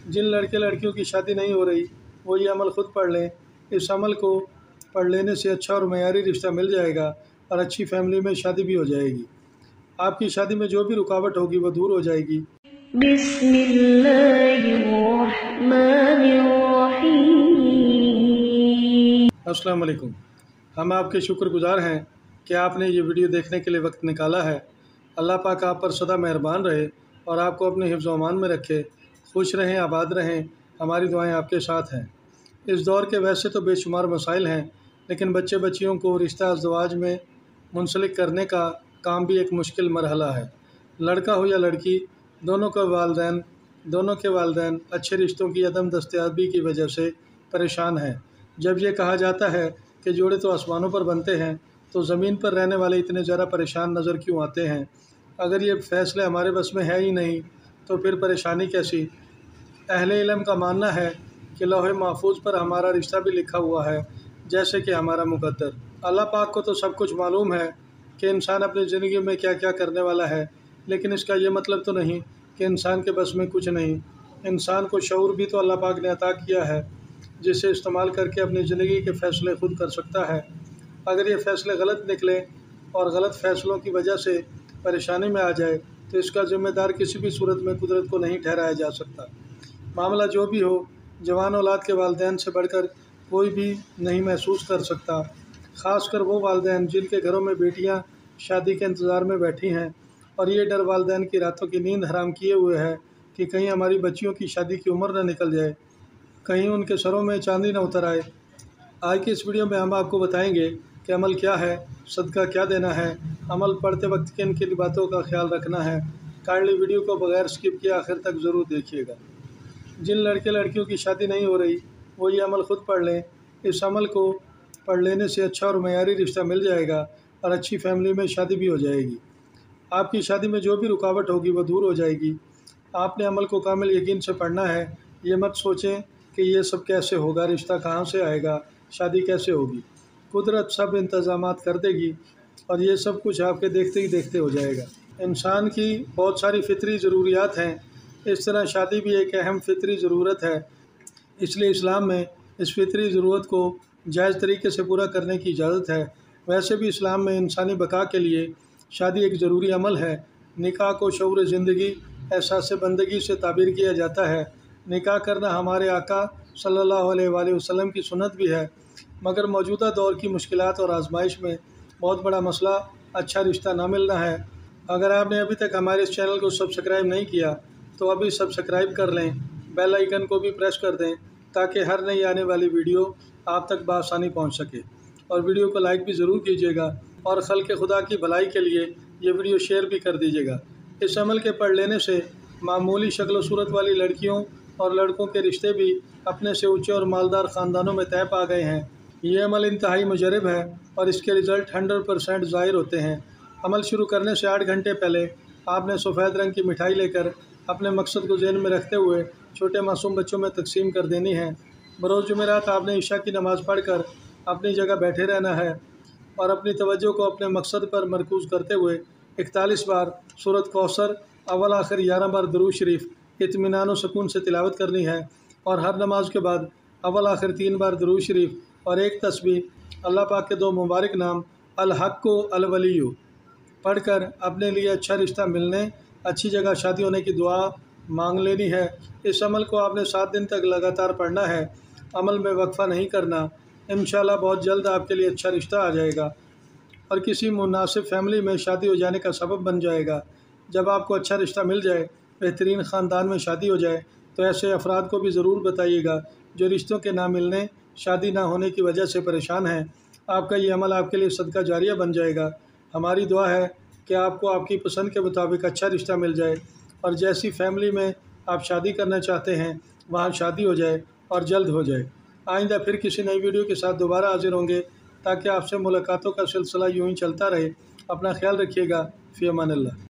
جن لڑکے لڑکیوں کی شادی نہیں ہو رہی وہ یہ عمل خود پڑھ لیں۔ اس عمل کو پڑھ لینے سے اچھا اور معیاری رشتہ مل جائے گا اور اچھی فیملی میں شادی بھی ہو جائے گی۔ آپ کی شادی میں جو بھی رکاوٹ ہوگی وہ دور ہو جائے گی۔ بسم اللہ الرحمن الرحیم۔ السلام علیکم۔ ہم آپ کے شکر گزار ہیں کہ آپ نے یہ ویڈیو دیکھنے کے لیے وقت نکالا ہے۔ اللہ پاک آپ پر سدا مہربان رہے اور آپ کو اپنے حفظ و امان میں رکھے۔ خوش رہیں، آباد رہیں، ہماری دعائیں آپ کے ساتھ ہیں۔ اس دور کے ویسے تو بے شمار مسائل ہیں، لیکن بچے بچیوں کو رشتہ ازدواج میں منسلک کرنے کا کام بھی ایک مشکل مرحلہ ہے۔ لڑکا ہو یا لڑکی، دونوں کے والدین اچھے رشتوں کی عدم دستیابی کی وجہ سے پریشان ہیں۔ جب یہ کہا جاتا ہے کہ جوڑے تو آسمانوں پر بنتے ہیں، تو زمین پر رہنے والے اتنے زیادہ پریشان نظر کیوں آتے ہیں؟ اگر یہ فیصلے ہمارے بس میں ہے ہی نہیں تو پھر پریشانی کیسی؟ اہل علم کا ماننا ہے کہ لوح محفوظ پر ہمارا رشتہ بھی لکھا ہوا ہے، جیسے کہ ہمارا مقدر۔ اللہ پاک کو تو سب کچھ معلوم ہے کہ انسان اپنی زندگی میں کیا کیا کرنے والا ہے، لیکن اس کا یہ مطلب تو نہیں کہ انسان کے بس میں کچھ نہیں۔ انسان کو شعور بھی تو اللہ پاک نے عطا کیا ہے، جسے استعمال کر کے اپنی زندگی کے فیصلے خود کر سکتا ہے۔ اگر یہ فیصلے غلط نکلیں اور غلط فیصلوں کی وجہ سے پریشانی میں آ جائے تو اس کا ذمہ دار کسی بھی صورت میں قدرت کو نہیں ٹھہرایا جا سکتا۔ معاملہ جو بھی ہو، جوان اولاد کے والدین سے بڑھ کر کوئی بھی نہیں محسوس کر سکتا، خاص کر وہ والدین جن کے گھروں میں بیٹیاں شادی کے انتظار میں بیٹھی ہیں، اور یہ ڈر والدین کی راتوں کی نیند حرام کیے ہوئے ہے کہ کہیں ہماری بچیوں کی شادی کی عمر نہ نکل جائے، کہیں ان کے سروں میں چاندی نہ اتر آئے۔ آج کی اس ویڈیو میں ہم آپ کو بتائیں گے کہ عمل کیا ہے، صدقہ کیا دینا ہے، عمل پڑھتے وقت کن کن باتوں کا خیال رکھنا ہے۔ کائنڈلی ویڈیو کو بغیر اسکپ کیے آخر تک ضرور دیکھیے گا۔ جن لڑکے لڑکیوں کی شادی نہیں ہو رہی وہ یہ عمل خود پڑھ لیں۔ اس عمل کو پڑھ لینے سے اچھا اور معیاری رشتہ مل جائے گا اور اچھی فیملی میں شادی بھی ہو جائے گی۔ آپ کی شادی میں جو بھی رکاوٹ ہوگی وہ دور ہو جائے گی۔ آپ نے عمل کو کامل یقین سے پڑھنا ہے۔ یہ مت سوچیں کہ یہ سب کیسے ہوگا، رشتہ کہاں سے آئے گا، شادی کیسے ہوگی۔ قدرت سب انتظامات کر دے گی اور یہ سب کچھ آپ کے دیکھتے ہی دیکھتے ہو جائے گا۔ انسان کی بہت ساری فطری ضروریات ہیں، اس طرح شادی بھی ایک اہم فطری ضرورت ہے، اس لیے اسلام میں اس فطری ضرورت کو جائز طریقے سے پورا کرنے کی اجازت ہے۔ ویسے بھی اسلام میں انسانی بقا کے لیے شادی ایک ضروری عمل ہے۔ نکاح کو شعور زندگی، احساس بندگی سے تعبیر کیا جاتا ہے۔ نکاح کرنا ہمارے آقا صلی اللہ علیہ وآلہ وسلم کی سنت بھی ہے، مگر موجودہ دور کی مشکلات اور آزمائش میں بہت بڑا مسئلہ اچھا رشتہ نہ ملنا ہے۔ اگر آپ نے ابھی تک ہمارے اس چینل کو سبسکرائب نہیں کیا تو ابھی سبسکرائب کر لیں، بیل آئیکن کو بھی پریس کر دیں تاکہ ہر نئی آنے والی ویڈیو آپ تک بآسانی پہنچ سکے، اور ویڈیو کو لائک بھی ضرور کیجیے گا اور خلق خدا کی بھلائی کے لیے یہ ویڈیو شیئر بھی کر دیجیے گا۔ اس عمل کے پڑھ لینے سے معمولی شکل و صورت والی لڑکیوں اور لڑکوں کے رشتے بھی اپنے سے اونچے اور مالدار خاندانوں میں طے پا گئے ہیں۔ یہ عمل انتہائی مجرب ہے اور اس کے رزلٹ 100% ظاہر ہوتے ہیں۔ عمل شروع کرنے سے 8 گھنٹے پہلے آپ نے سفید رنگ کی مٹھائی لے کر اپنے مقصد کو ذہن میں رکھتے ہوئے چھوٹے معصوم بچوں میں تقسیم کر دینی ہے۔ بروز جمعرات آپ نے عشاء کی نماز پڑھ کر اپنی جگہ بیٹھے رہنا ہے اور اپنی توجہ کو اپنے مقصد پر مرکوز کرتے ہوئے 41 بار سورۃ کوثر، اول آخر 11 بار درود شریف اطمینان و سکون سے تلاوت کرنی ہے، اور ہر نماز کے بعد اول آخر 3 بار درود شریف اور ایک تسبیح اللہ پاک کے 2 مبارک نام الحق و الولی پڑھ کر اپنے لیے اچھا رشتہ ملنے، اچھی جگہ شادی ہونے کی دعا مانگ لینی ہے۔ اس عمل کو آپ نے 7 دن تک لگاتار پڑھنا ہے، عمل میں وقفہ نہیں کرنا۔ انشاءاللہ بہت جلد آپ کے لیے اچھا رشتہ آ جائے گا اور کسی مناسب فیملی میں شادی ہو جانے کا سبب بن جائے گا۔ جب آپ کو اچھا رشتہ مل جائے، بہترین خاندان میں شادی ہو جائے، تو ایسے افراد کو بھی ضرور بتائیے گا جو رشتوں کے نہ ملنے، شادی نہ ہونے کی وجہ سے پریشان ہیں۔ آپ کا یہ عمل آپ کے لیے صدقہ جاریہ بن جائے گا۔ ہماری دعا ہے کہ آپ کو آپ کی پسند کے مطابق اچھا رشتہ مل جائے اور جیسی فیملی میں آپ شادی کرنا چاہتے ہیں وہاں شادی ہو جائے اور جلد ہو جائے۔ آئندہ پھر کسی نئی ویڈیو کے ساتھ دوبارہ حاضر ہوں گے تاکہ آپ سے ملاقاتوں کا سلسلہ یوں ہی چلتا رہے۔ اپنا خیال رکھیے گا۔ فی امان اللہ۔